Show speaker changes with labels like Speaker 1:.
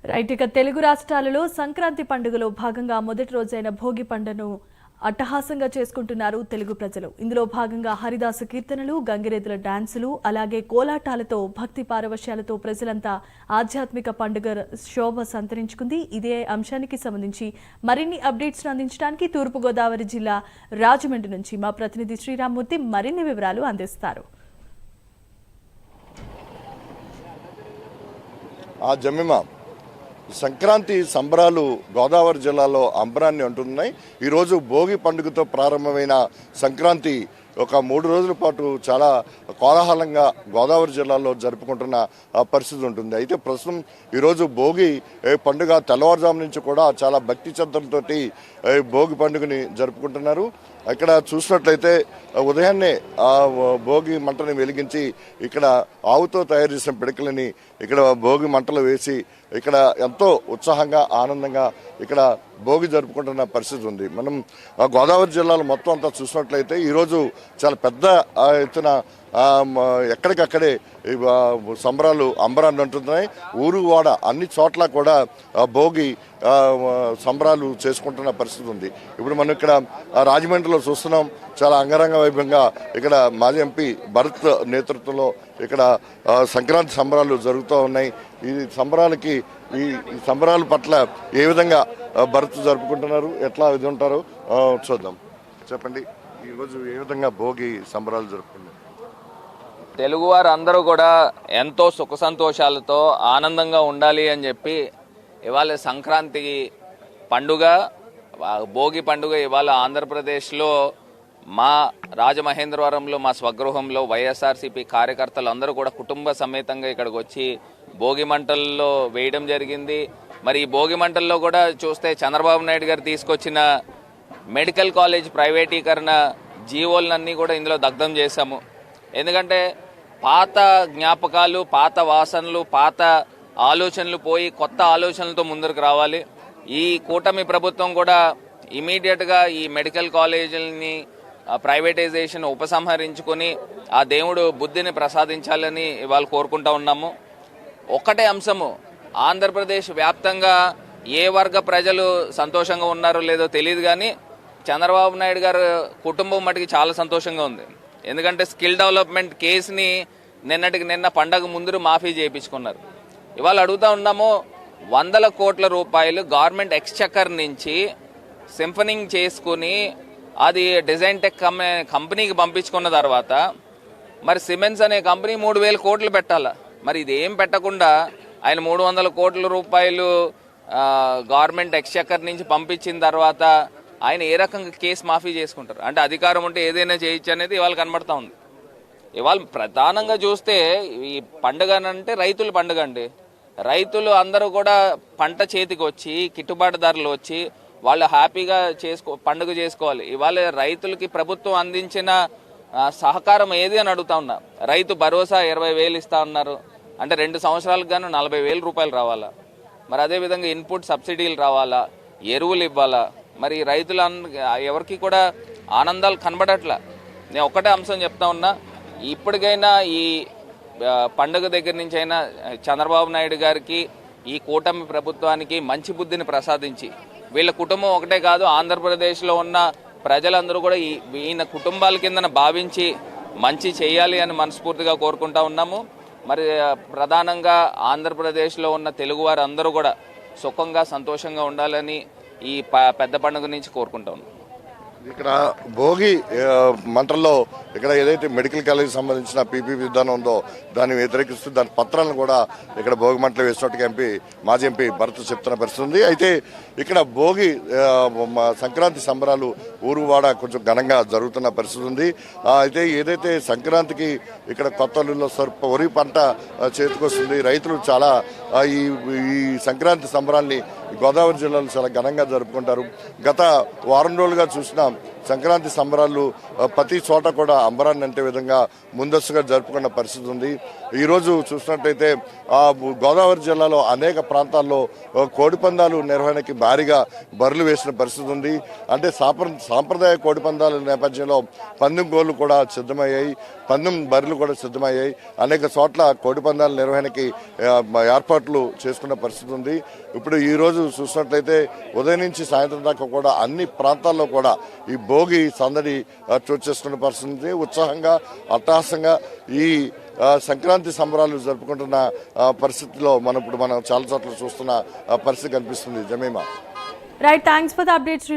Speaker 1: Right ఇక తెలుగు రాష్ట్రాలలో సంక్రాంతి పండుగలో భాగంగా మొదటి రోజైన భోగి పండుగను అట్టహాసంగా చేసుకుంటున్నారు తెలుగు ప్రజలు. ఇందులో భాగంగా హరిదాసు కీర్తనలు, గంగిరెద్దుల డాన్సులు, అలాగే కోలాటాలతో భక్తి పారవశ్యాలతో ప్రజలంతా ఆధ్యాత్మిక పండుగ శోభ సంతరించుకుంది. ఇదే అంశానికి సంబంధించి మరిన్ని అప్డేట్స్ అందించడానికి తూర్పుగోదావరి జిల్లా రాజమండ్రి నుంచి మా ప్రతినిధి శ్రీరామ్మూర్తి మరిన్ని వివరాలు అందిస్తారు.
Speaker 2: సంక్రాంతి సంబరాలు గోదావరి జిల్లాలో అంబరాన్ని అంటున్నాయి. ఈరోజు భోగి పండుగతో ప్రారంభమైన సంక్రాంతి ఒక 3 రోజుల పాటు చాలా కోలాహలంగా గోదావరి జిల్లాలో జరుపుకుంటున్న పరిస్థితి ఉంటుంది. అయితే ప్రస్తుతం ఈరోజు భోగి పండుగ తెల్లవారుజాము నుంచి కూడా చాలా భక్తి శ్రద్ధలతోటి భోగి పండుగని జరుపుకుంటున్నారు. ఇక్కడ చూసినట్లయితే ఉదయాన్నే ఆ భోగి మంటని వెలిగించి ఇక్కడ ఆవుతో తయారు చేసిన పిడకలని ఇక్కడ భోగి మంటలు వేసి ఇక్కడ ఎంతో ఉత్సాహంగా ఆనందంగా ఇక్కడ భోగి జరుపుకుంటున్న పరిస్థితి ఉంది. మనం గోదావరి జిల్లాలో మొత్తం అంతా చూసినట్లయితే ఈరోజు చాలా పెద్ద ఎత్తున ఎక్కడికక్కడే సంబరాలు అంబరాన్ని అంటున్నాయి. ఊరు వాడ అన్ని చోట్ల కూడా భోగి సంబరాలు చేసుకుంటున్న పరిస్థితి ఉంది. ఇప్పుడు మనం ఇక్కడ రాజమండ్రిలో చూస్తున్నాం. చాలా అంగరంగ వైభవంగా ఇక్కడ మాజీ ఎంపీ భరత్ నేతృత్వంలో ఇక్కడ సంక్రాంతి సంబరాలు జరుగుతూ ఉన్నాయి. ఈ సంబరాలకి ఈ సంబరాల పట్ల ఏ విధంగా భరత్ జరుపుకుంటున్నారు, ఎట్లా ఇది ఉంటారో చూద్దాం. చెప్పండి, ఈరోజు ఏ విధంగా భోగి సంబరాలు జరుపుకున్నారు?
Speaker 3: తెలుగువారు అందరూ కూడా ఎంతో సుఖ సంతోషాలతో ఆనందంగా ఉండాలి అని చెప్పి ఇవాళ సంక్రాంతి పండుగ, భోగి పండుగ ఇవాళ ఆంధ్రప్రదేశ్లో మా రాజమహేంద్రవరంలో మా స్వగృహంలో వైఎస్ఆర్సీపీ కార్యకర్తలు అందరూ కూడా కుటుంబ సమేతంగా ఇక్కడికి వచ్చి భోగి మంటల్లో వేయడం జరిగింది. మరి ఈ భోగి మంటల్లో కూడా చూస్తే చంద్రబాబు నాయుడు గారు తీసుకొచ్చిన మెడికల్ కాలేజ్ ప్రైవేటీకరణ జీవోలన్నీ కూడా ఇందులో దగ్ధం చేశాము. ఎందుకంటే పాత జ్ఞాపకాలు, పాత వాసనలు, పాత ఆలోచనలు పోయి కొత్త ఆలోచనలతో ముందుకు రావాలి. ఈ కూటమి ప్రభుత్వం కూడా ఇమీడియట్గా ఈ మెడికల్ కాలేజీలని ప్రైవేటైజేషన్ ఉపసంహరించుకొని ఆ దేవుడు బుద్ధిని ప్రసాదించాలని ఇవాళ కోరుకుంటా ఉన్నాము. ఒక్కటే అంశము, ఆంధ్రప్రదేశ్ వ్యాప్తంగా ఏ వర్గ ప్రజలు సంతోషంగా ఉన్నారో లేదో తెలియదు, కానీ చంద్రబాబు నాయుడు గారు కుటుంబం మటుకి చాలా సంతోషంగా ఉంది. ఎందుకంటే స్కిల్ డెవలప్మెంట్ కేసుని నిన్న పండగ ముందు మాఫీ చేయించుకున్నారు. ఇవాళ అడుగుతా ఉన్నాము, 100 కోట్ల రూపాయలు గవర్నమెంట్ ఎక్స్చెక్కర్ నుంచి సింఫనింగ్ చేసుకుని అది డిజైన్ టెక్ కంపెనీకి పంపించుకున్న తర్వాత మరి సిమెంట్స్ అనే కంపెనీ 3,000 కోట్లు పెట్టాల. మరి ఇది ఏం పెట్టకుండా ఆయన 300 కోట్ల రూపాయలు గవర్నమెంట్ ఎక్స్చెక్కర్ నుంచి పంపించిన తర్వాత ఆయన ఏ రకంగా కేసు మాఫీ చేసుకుంటారు? అంటే అధికారం ఉంటే ఏదైనా చేయొచ్చు అనేది ఇవాళ కనబడతా ఉంది. ఇవాళ ప్రధానంగా చూస్తే ఈ పండుగ అంటే రైతుల పండుగ అండి. రైతులు అందరూ కూడా పంట చేతికి వచ్చి గిట్టుబాటు ధరలు వచ్చి వాళ్ళు హ్యాపీగా పండుగ చేసుకోవాలి. ఇవాళ రైతులకి ప్రభుత్వం అందించిన సహకారం ఏది అని అడుగుతా ఉన్నా. రైతు భరోసా 20,000 ఇస్తా ఉన్నారు. అంటే 2 సంవత్సరాలకు గాను 40,000 రూపాయలు రావాలా. మరి అదేవిధంగా ఇన్పుట్ సబ్సిడీలు రావాలా, ఎరువులు ఇవ్వాలా. మరి రైతుల ఎవరికి కూడా ఆనందాలు కనబడట్లా. నేను ఒకటే అంశం చెప్తా ఉన్నా, ఇప్పటికైనా ఈ పండుగ దగ్గర నుంచి అయినా చంద్రబాబు నాయుడు గారికి, ఈ కూటమి ప్రభుత్వానికి మంచి బుద్ధిని ప్రసాదించి, వీళ్ళ కుటుంబం ఒకటే కాదు ఆంధ్రప్రదేశ్లో ఉన్న ప్రజలందరూ కూడా ఈయన కుటుంబాల కిందన భావించి మంచి చేయాలి అని మనస్ఫూర్తిగా కోరుకుంటా ఉన్నాము. మరి ప్రధానంగా ఆంధ్రప్రదేశ్లో ఉన్న తెలుగువారు అందరూ కూడా సుఖంగా సంతోషంగా ఉండాలని ఈ పెద్ద పండుగ నుంచి కోరుకుంటా ఉన్నాం.
Speaker 2: ఇక్కడ భోగి మంటల్లో ఇక్కడ ఏదైతే మెడికల్ కాలేజ్ సంబంధించిన పీపీ విధానం ఉందో దాన్ని వ్యతిరేకిస్తూ దాని పత్రాలను కూడా ఇక్కడ భోగి మంటలు వేసినట్టుగా మాజీ ఎంపీ భరత్ చెప్తున్న పరిస్థితి ఉంది. అయితే ఇక్కడ భోగి సంక్రాంతి సంబరాలు ఊరువాడ కొంచెం ఘనంగా జరుగుతున్న పరిస్థితి ఉంది. అయితే ఏదైతే సంక్రాంతికి ఇక్కడ కొత్తలో వరి పంట చేతికొస్తుంది, రైతులు చాలా ఈ సంక్రాంతి సంబరాల్ని గోదావరి జిల్లాలో చాలా ఘనంగా జరుపుకుంటారు. గత వారం రోజులుగా చూసినాం సంక్రాంతి సంబరాలు ప్రతి చోట కూడా అంబరాన్ని అంటే విధంగా ముందస్తుగా జరుపుకున్న పరిస్థితి ఉంది. ఈరోజు చూసినట్టయితే గోదావరి జిల్లాలో అనేక ప్రాంతాల్లో కోడిపందాలు నిర్వహణకి భారీగా బరులు వేసిన పరిస్థితి ఉంది. అంటే సాంప్రదాయ కోడిపందాల నేపథ్యంలో పందెం కోళ్లు కూడా సిద్ధమయ్యాయి, పందెం బరులు కూడా సిద్ధమయ్యాయి. అనేక చోట్ల కోడిపందాల నిర్వహణకి ఏర్పాట్లు చేసుకున్న పరిస్థితి ఉంది. ఇప్పుడు ఈరోజు చూసినట్లయితే ఉదయం నుంచి సాయంత్రం దాకా కూడా అన్ని ప్రాంతాల్లో కూడా ఈ భోగి సందడి చోటు చేసుకున్న పరిస్థితి ఉంది. ఉత్సాహంగా అట్టహాసంగా ఈ సంక్రాంతి సంబరాలు జరుపుకుంటున్న పరిస్థితిలో మనం చాలా చోట్ల చూస్తున్న పరిస్థితి కనిపిస్తుంది. Jemimah.
Speaker 1: Right, thanks for the updates.